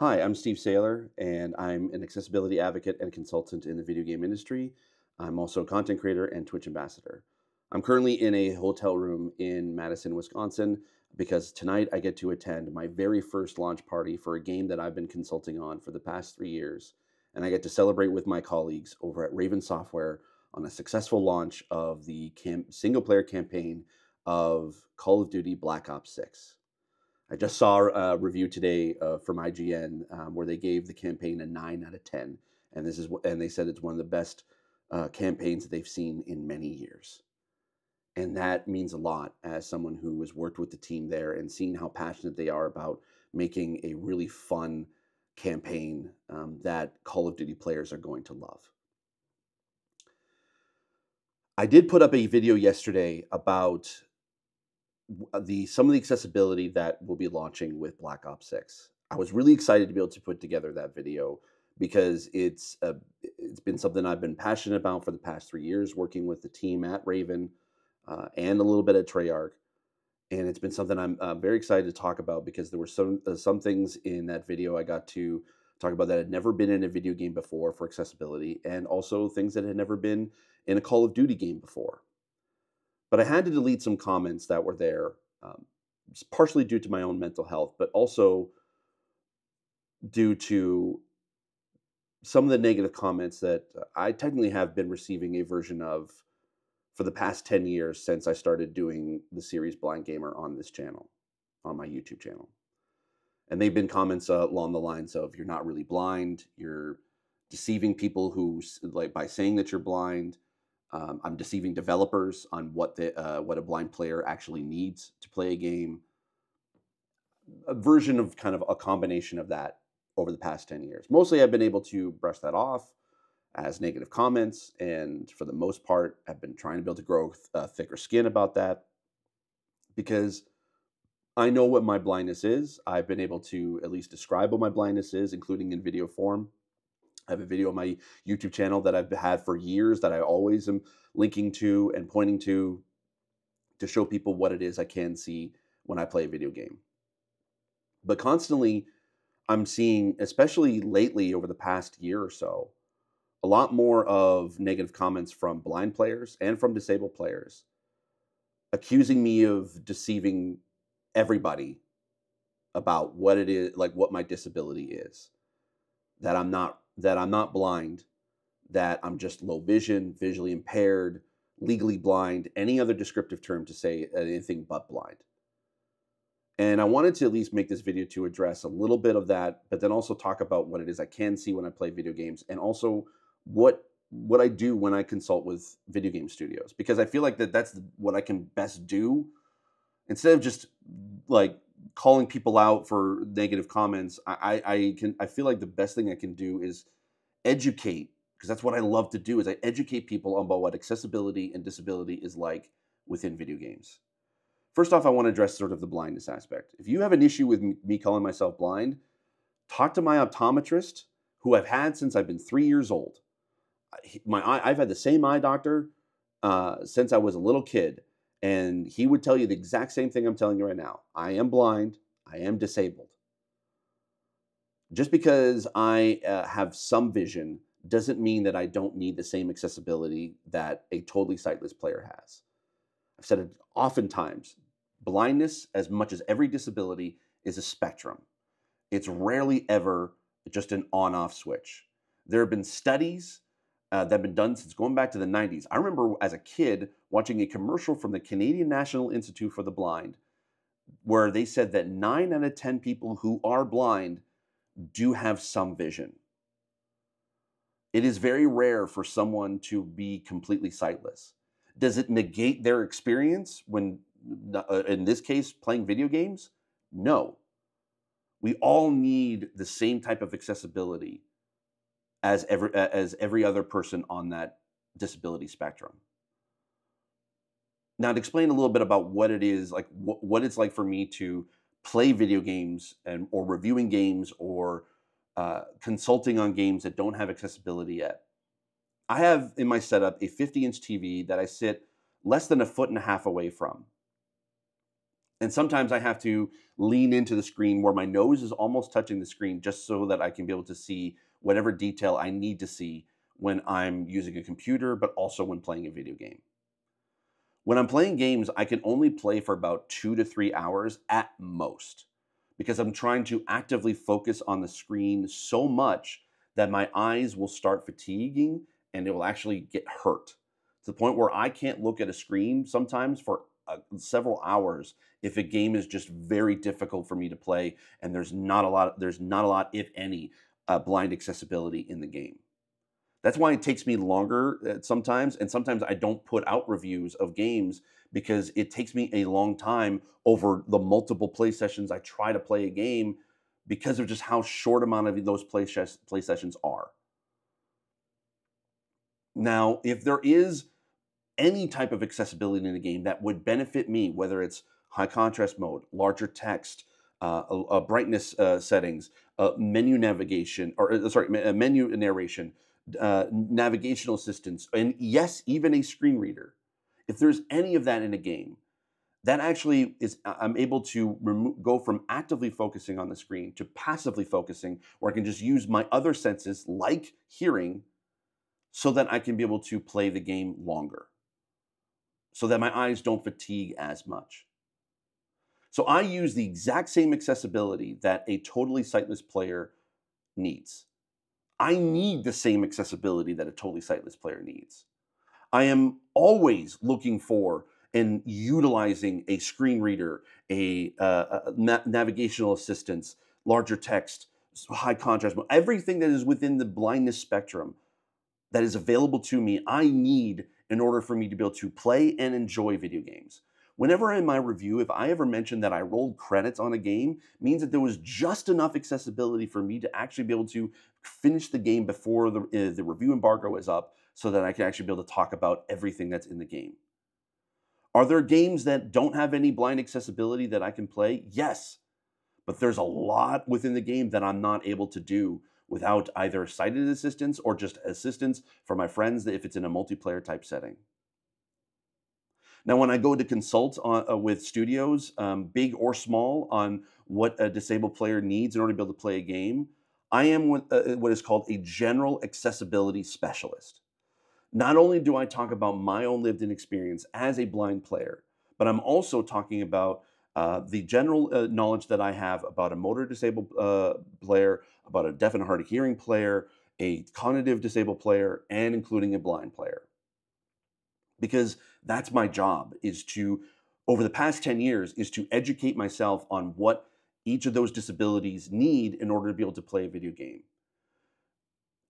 Hi, I'm Steve Saylor, and I'm an accessibility advocate and consultant in the video game industry. I'm also a content creator and Twitch ambassador. I'm currently in a hotel room in Madison, Wisconsin, because tonight I get to attend my very first launch party for a game that I've been consulting on for the past 3 years. And I get to celebrate with my colleagues over at Raven Software on a successful launch of the single player campaign of Call of Duty Black Ops 6. I just saw a review today from IGN where they gave the campaign a 9 out of 10, and and they said it's one of the best campaigns that they've seen in many years, and that means a lot as someone who has worked with the team there and seen how passionate they are about making a really fun campaign that Call of Duty players are going to love. I did put up a video yesterday about the some of the accessibility that we'll be launching with Black Ops 6. I was really excited to be able to put together that video because it's been something I've been passionate about for the past 3 years, working with the team at Raven and a little bit at Treyarch, and it's been something I'm very excited to talk about because there were some things in that video I got to talk about that had never been in a video game before for accessibility, and also things that had never been in a Call of Duty game before. But I had to delete some comments that were there, partially due to my own mental health, but also due to some of the negative comments that I technically have been receiving a version of for the past 10 years since I started doing the series Blind Gamer on this channel, on my YouTube channel. And they've been comments along the lines of, you're not really blind, you're deceiving people who, like, by saying that you're blind. I'm deceiving developers on what a blind player actually needs to play a game. A version of kind of a combination of that over the past 10 years. Mostly I've been able to brush that off as negative comments, and for the most part, I've been trying to build to grow thicker skin about that because I know what my blindness is. I've been able to at least describe what my blindness is, including in video form. I have a video on my YouTube channel that I've had for years that I always am linking to and pointing to show people what it is I can see when I play a video game. But constantly, I'm seeing, especially lately over the past year or so, a lot more of negative comments from blind players and from disabled players accusing me of deceiving everybody about what it is, like what my disability is, that I'm not blind, that I'm just low vision, visually impaired, legally blind, any other descriptive term to say anything but blind. And I wanted to at least make this video to address a little bit of that, but then also talk about what it is I can see when I play video games, and also what I do when I consult with video game studios, because I feel like that's what I can best do instead of just like calling people out for negative comments. I feel like the best thing I can do is educate, because that's what I love to do, is I educate people about what accessibility and disability is like within video games. First off, I want to address sort of the blindness aspect. If you have an issue with me calling myself blind, talk to my optometrist, who I've had since I've been 3 years old. I've had the same eye doctor since I was a little kid, and he would tell you the exact same thing I'm telling you right now. I am blind. I am disabled. Just because I have some vision doesn't mean that I don't need the same accessibility that a totally sightless player has. I've said it oftentimes. Blindness, as much as every disability, is a spectrum. It's rarely ever just an on-off switch. There have been studies that have been done since going back to the 90s. I remember as a kid watching a commercial from the Canadian National Institute for the Blind where they said that 9 out of 10 people who are blind do have some vision. It is very rare for someone to be completely sightless. Does it negate their experience when, in this case, playing video games? No. We all need the same type of accessibility as every other person on that disability spectrum. Now, to explain a little bit about what it is, like what it's like for me to play video games or reviewing games or consulting on games that don't have accessibility yet. I have in my setup a 50-inch TV that I sit less than a foot and a half away from. And sometimes I have to lean into the screen where my nose is almost touching the screen just so that I can be able to see whatever detail I need to see when I'm using a computer, but also when playing a video game. When I'm playing games, I can only play for about 2 to 3 hours at most because I'm trying to actively focus on the screen so much that my eyes will start fatiguing and it will actually get hurt to the point where I can't look at a screen sometimes for several hours if a game is just very difficult for me to play and there's not a lot, if any, blind accessibility in the game. That's why it takes me longer sometimes, and sometimes I don't put out reviews of games because it takes me a long time over the multiple play sessions I try to play a game because of just how short amount of those play sessions are. Now, if there is any type of accessibility in a game that would benefit me, whether it's high contrast mode, larger text, brightness settings, menu navigation, or menu narration, navigational assistance, and yes, even a screen reader. If there's any of that in a game, that actually is, I'm able to go from actively focusing on the screen to passively focusing, where I can just use my other senses like hearing so that I can be able to play the game longer, so that my eyes don't fatigue as much. So I use the exact same accessibility that a totally sightless player needs. I need the same accessibility that a totally sightless player needs. I am always looking for and utilizing a screen reader, navigational assistance, larger text, high contrast mode, everything that is within the blindness spectrum that is available to me, I need in order for me to be able to play and enjoy video games. Whenever in my review, if I ever mentioned that I rolled credits on a game, means that there was just enough accessibility for me to actually be able to finish the game before the review embargo is up so that I can actually be able to talk about everything that's in the game. Are there games that don't have any blind accessibility that I can play? Yes, but there's a lot within the game that I'm not able to do without either sighted assistance or just assistance from my friends if it's in a multiplayer type setting. Now, when I go to consult with studios, big or small, on what a disabled player needs in order to be able to play a game, I am what is called a general accessibility specialist. Not only do I talk about my own lived-in experience as a blind player, but I'm also talking about the general knowledge that I have about a motor disabled player, about a deaf and hard of hearing player, a cognitive disabled player, and including a blind player. Because that's my job, is to, over the past 10 years, is to educate myself on what each of those disabilities need in order to be able to play a video game.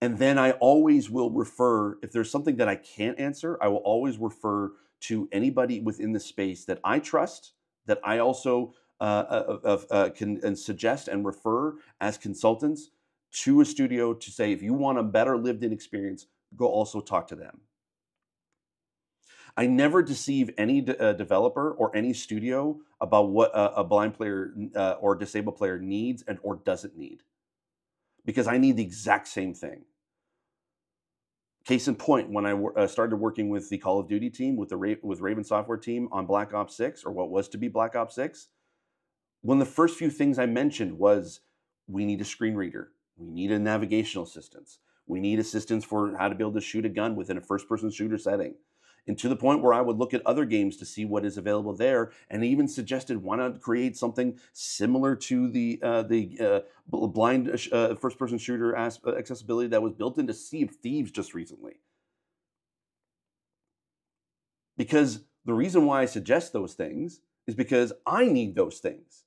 And then I always will refer, if there's something that I can't answer, I will always refer to anybody within the space that I trust, that I also can suggest and refer as consultants to a studio to say, if you want a better lived-in experience, go also talk to them. I never deceive any developer or any studio about what a blind player or disabled player needs and or doesn't need, because I need the exact same thing. Case in point, when I started working with the Call of Duty team, with Raven Software team on Black Ops 6, or what was to be Black Ops 6, one of the first few things I mentioned was, we need a screen reader, we need a navigational assistance, we need assistance for how to be able to shoot a gun within a first-person shooter setting. And to the point where I would look at other games to see what is available there, and even suggested, why not create something similar to the blind first-person shooter accessibility that was built into Sea of Thieves just recently. Because the reason why I suggest those things is because I need those things.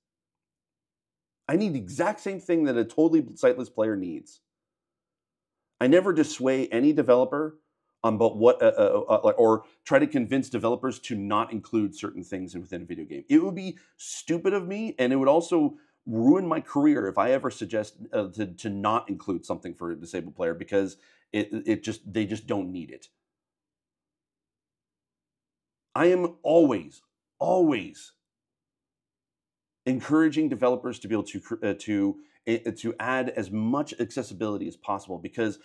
I need the exact same thing that a totally sightless player needs. I never dissuade any developer about what, or try to convince developers to not include certain things within a video game. It would be stupid of me, and it would also ruin my career if I ever suggest to not include something for a disabled player, because they just don't need it. I am always encouraging developers to be able to add as much accessibility as possible, because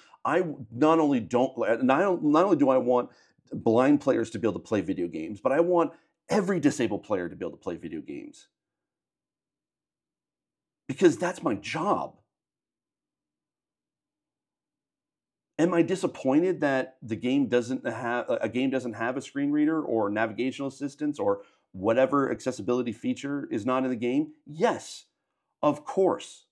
not only do I want blind players to be able to play video games, but I want every disabled player to be able to play video games. Because that's my job. Am I disappointed that the game doesn't have a screen reader or navigational assistance or whatever accessibility feature is not in the game? Yes, of course.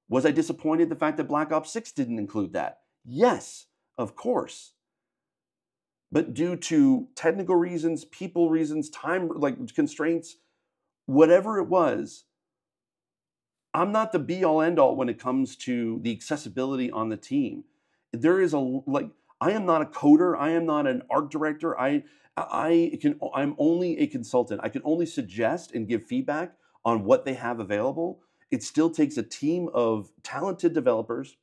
Was I disappointed the fact that Black Ops 6 didn't include that? Yes, of course. But due to technical reasons, people reasons, time constraints, whatever it was, I'm not the be all end all when it comes to the accessibility on the team. There is I am not a coder, I am not an art director. I'm only a consultant. I can only suggest and give feedback on what they have available. It still takes a team of talented developers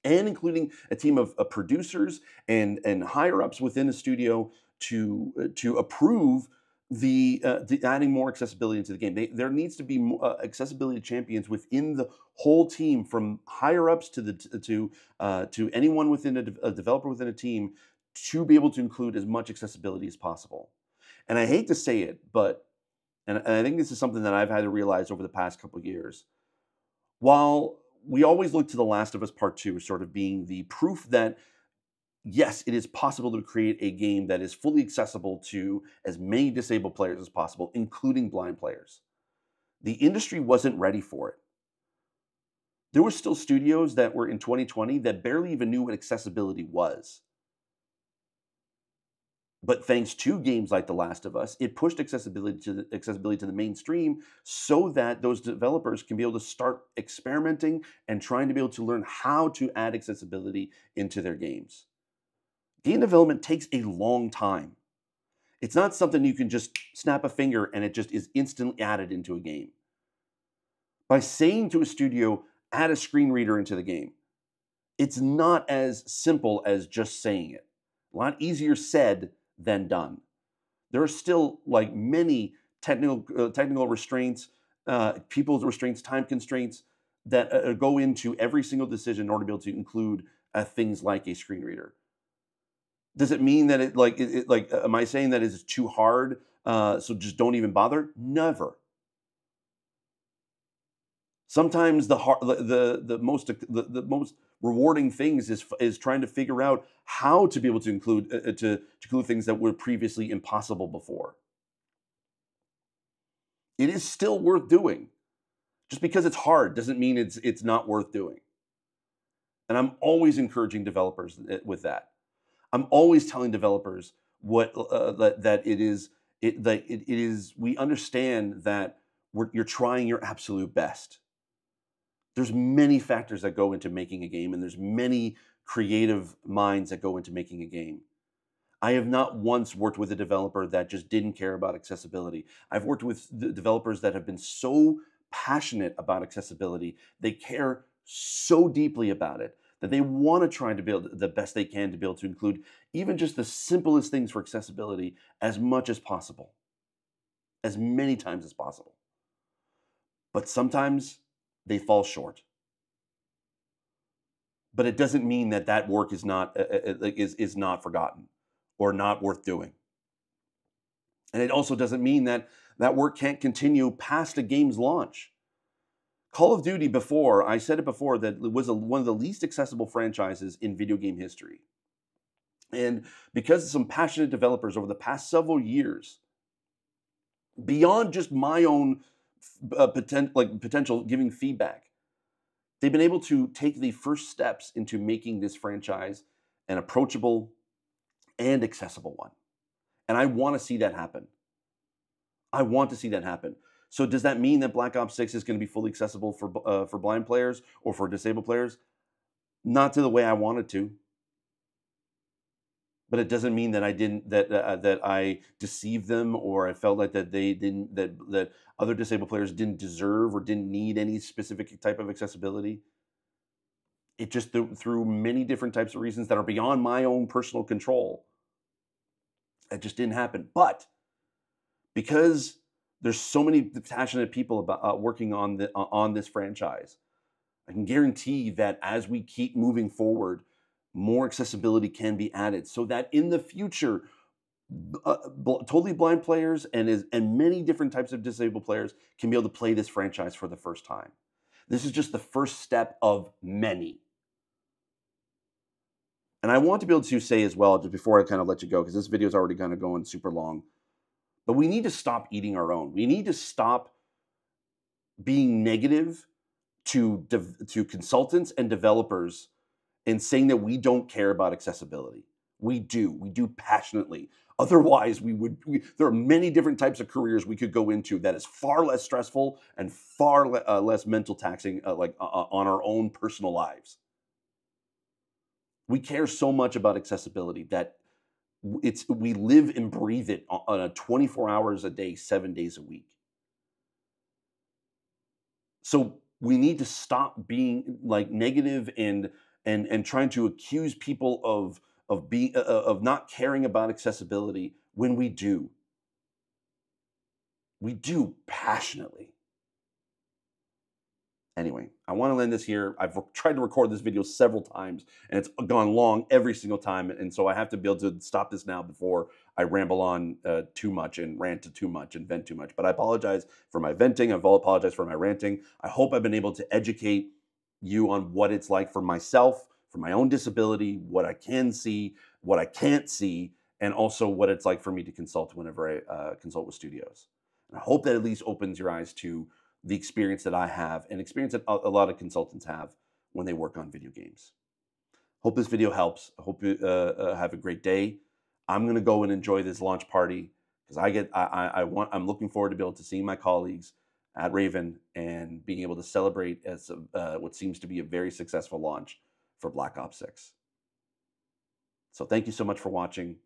and including a team of producers and higher ups within the studio to approve the adding more accessibility into the game. There needs to be more, accessibility champions within the whole team, from higher ups to anyone within a developer within a team, to be able to include as much accessibility as possible. And I hate to say it, but and I think this is something that I've had to realize over the past couple of years. While we always look to The Last of Us Part 2 as sort of being the proof that, yes, it is possible to create a game that is fully accessible to as many disabled players as possible, including blind players. The industry wasn't ready for it. There were still studios that were in 2020 that barely even knew what accessibility was. But thanks to games like The Last of Us, it pushed accessibility to the mainstream so that those developers can be able to start experimenting and trying to be able to learn how to add accessibility into their games. Game development takes a long time. It's not something you can just snap a finger and it just is instantly added into a game. By saying to a studio, add a screen reader into the game, it's not as simple as just saying it. A lot easier said than done. There are still many technical restraints, people's restraints, time constraints that go into every single decision in order to be able to include things like a screen reader. Does it mean that am I saying that it's too hard, so just don't even bother? Never. Sometimes the most rewarding things is trying to figure out how to be able to include things that were previously impossible before. It is still worth doing. Just because it's hard doesn't mean it's not worth doing. And I'm always encouraging developers with that. I'm always telling developers that it is. We understand that you're trying your absolute best. There's many factors that go into making a game, and there's many creative minds that go into making a game. I have not once worked with a developer that just didn't care about accessibility. I've worked with developers that have been so passionate about accessibility. They care so deeply about it that they want to try to build the best they can to be able to include even just the simplest things for accessibility as much as possible, as many times as possible. But sometimes they fall short. But it doesn't mean that work is not forgotten or not worth doing. And it also doesn't mean that work can't continue past a game's launch. Call of Duty, I said it before, that it was one of the least accessible franchises in video game history. And because of some passionate developers over the past several years, beyond just my own potential giving feedback, they've been able to take the first steps into making this franchise an approachable and accessible one. And I want to see that happen. I want to see that happen. So does that mean that Black Ops 6 is going to be fully accessible for blind players or for disabled players? Not to the way I wanted to. But it doesn't mean that I deceived them, or I felt like that other disabled players didn't deserve or didn't need any specific type of accessibility. It just through many different types of reasons that are beyond my own personal control, it just didn't happen. But because there's so many passionate people about working on this franchise, I can guarantee that as we keep moving forward, more accessibility can be added so that in the future, Totally blind players and many different types of disabled players can be able to play this franchise for the first time. This is just the first step of many. And I want to be able to say as well, just before I kind of let you go, because this video is already kind of going super long, but we need to stop eating our own. We need to stop being negative to consultants and developers and saying that we don't care about accessibility. We do. We do passionately. Otherwise, there are many different types of careers we could go into that is far less stressful and far less mental taxing, on our own personal lives. We care so much about accessibility that we live and breathe it on a 24 hours a day, 7 days a week. So we need to stop being like negative and trying to accuse people of not caring about accessibility when we do. We do passionately. Anyway, I want to end this here. I've tried to record this video several times and it's gone long every single time. And so I have to be able to stop this now before I ramble on too much and rant too much and vent too much. But I apologize for my venting. I apologize for my ranting. I hope I've been able to educate you on what it's like for myself, for my own disability, what I can see, what I can't see, and also what it's like for me to consult whenever I consult with studios. And I hope that at least opens your eyes to the experience that I have and experience that a lot of consultants have when they work on video games. Hope this video helps. I hope you have a great day. I'm going to go and enjoy this launch party because I'm looking forward to be able to see my colleagues at Raven and being able to celebrate as what seems to be a very successful launch for Black Ops 6. So thank you so much for watching.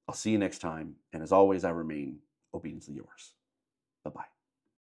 I'll see you next time. And as always, I remain obediently yours. Bye-bye.